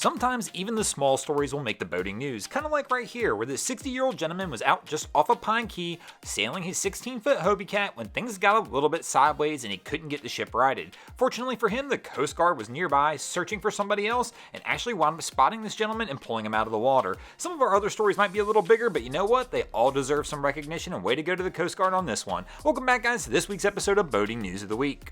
Sometimes even the small stories will make the boating news, kind of like right here, where this 60-year-old gentleman was out just off of Pine Key sailing his 16-foot Hobie Cat when things got a little bit sideways and he couldn't get the ship righted. Fortunately for him, the Coast Guard was nearby searching for somebody else and actually wound up spotting this gentleman and pulling him out of the water. Some of our other stories might be a little bigger, but you know what? They all deserve some recognition, and way to go to the Coast Guard on this one. Welcome back, guys, to this week's episode of Boating News of the Week.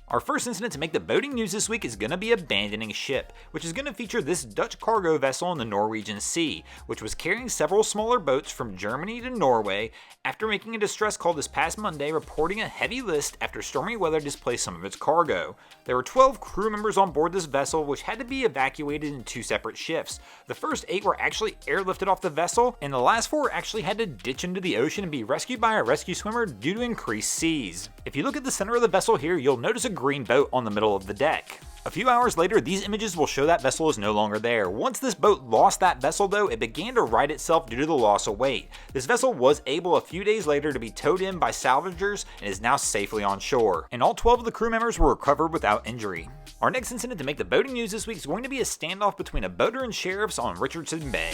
Our first incident to make the boating news this week is going to be abandoning a ship, which is going to feature this Dutch cargo vessel in the Norwegian Sea, which was carrying several smaller boats from Germany to Norway after making a distress call this past Monday reporting a heavy list after stormy weather displaced some of its cargo. There were 12 crew members on board this vessel, which had to be evacuated in 2 separate shifts. The first 8 were actually airlifted off the vessel, and the last 4 actually had to ditch into the ocean and be rescued by a rescue swimmer due to increased seas. If you look at the center of the vessel here, you'll notice a green boat on the middle of the deck. A few hours later, these images will show that vessel is no longer there. Once this boat lost that vessel though, it began to right itself due to the loss of weight. This vessel was able a few days later to be towed in by salvagers and is now safely on shore. And all 12 of the crew members were recovered without injury. Our next incident to make the boating news this week is going to be a standoff between a boater and sheriffs on Richardson Bay.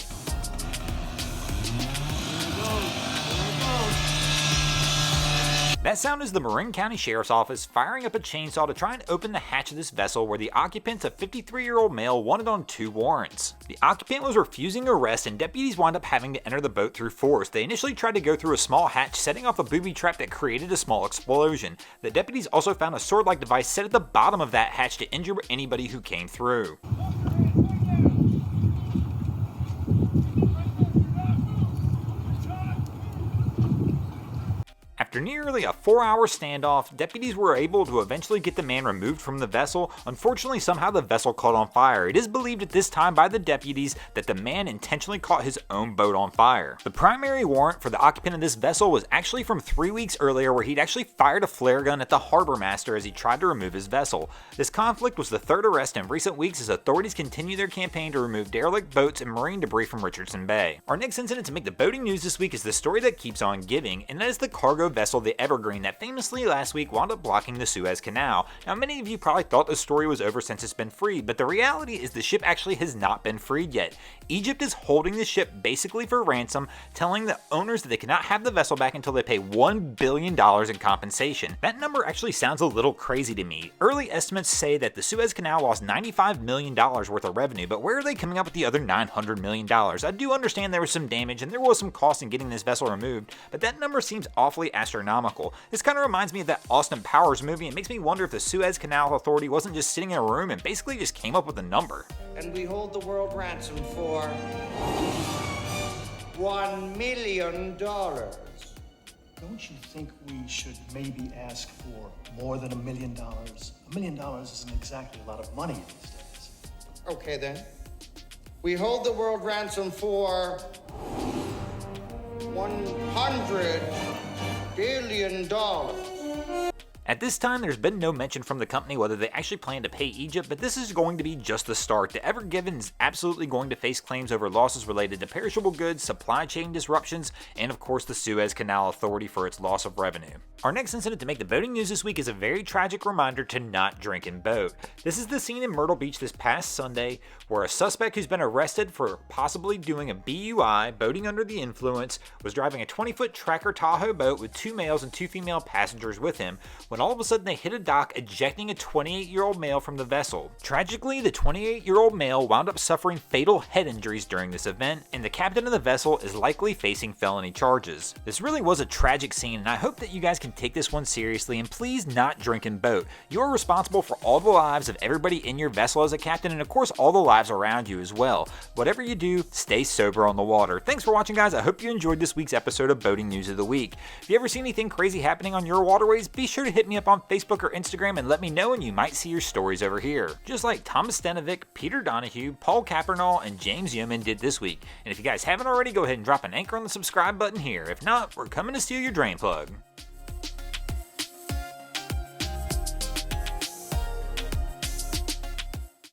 That sound is the Marin County Sheriff's Office firing up a chainsaw to try and open the hatch of this vessel where the occupant, a 53-year-old male, wanted on 2 warrants. The occupant was refusing arrest and deputies wound up having to enter the boat through force. They initially tried to go through a small hatch, setting off a booby trap that created a small explosion. The deputies also found a sword-like device set at the bottom of that hatch to injure anybody who came through. After nearly a 4-hour standoff, deputies were able to eventually get the man removed from the vessel. Unfortunately, somehow the vessel caught on fire. It is believed at this time by the deputies that the man intentionally caught his own boat on fire. The primary warrant for the occupant of this vessel was actually from 3 weeks earlier, where he'd actually fired a flare gun at the harbor master as he tried to remove his vessel. This conflict was the 3rd arrest in recent weeks as authorities continue their campaign to remove derelict boats and marine debris from Richardson Bay. Our next incident to make the boating news this week is the story that keeps on giving, and that is the cargo vessel, the Evergreen, that famously last week wound up blocking the Suez Canal. Now, many of you probably thought the story was over since it's been freed, but the reality is the ship actually has not been freed yet. Egypt is holding the ship basically for ransom, telling the owners that they cannot have the vessel back until they pay $1 billion in compensation. That number actually sounds a little crazy to me. Early estimates say that the Suez Canal lost $95 million worth of revenue, but where are they coming up with the other $900 million? I do understand there was some damage and there was some cost in getting this vessel removed, but that number seems awfully astronomical. This kind of reminds me of that Austin Powers movie and makes me wonder if the Suez Canal Authority wasn't just sitting in a room and basically just came up with a number. And we hold the world ransom for $1 million. Don't you think we should maybe ask for more than $1 million? $1 million isn't exactly a lot of money these days. Okay then. We hold the world ransom for $100 billion. At this time, there's been no mention from the company whether they actually plan to pay Egypt, but this is going to be just the start. The Evergreen is absolutely going to face claims over losses related to perishable goods, supply chain disruptions, and of course the Suez Canal Authority for its loss of revenue. Our next incident to make the boating news this week is a very tragic reminder to not drink and boat. This is the scene in Myrtle Beach this past Sunday where a suspect who's been arrested for possibly doing a BUI, boating under the influence, was driving a 20-foot Tracker Tahoe boat with 2 males and 2 female passengers with him when all of a sudden they hit a dock, ejecting a 28-year-old male from the vessel. Tragically, the 28-year-old male wound up suffering fatal head injuries during this event, and the captain of the vessel is likely facing felony charges. This really was a tragic scene, and I hope that you guys can take this one seriously and please not drink and boat. You're responsible for all the lives of everybody in your vessel as a captain, and of course all the lives around you as well. Whatever you do, stay sober on the water. Thanks for watching, guys. I hope you enjoyed this week's episode of Boating News of the Week. If you ever see anything crazy happening on your waterways, be sure to hit me up on Facebook or Instagram and let me know, and you might see your stories over here. Just like Thomas Stenovic, Peter Donahue, Paul Capernall, and James Yeoman did this week. And if you guys haven't already, go ahead and drop an anchor on the subscribe button here. If not, we're coming to steal your drain plug.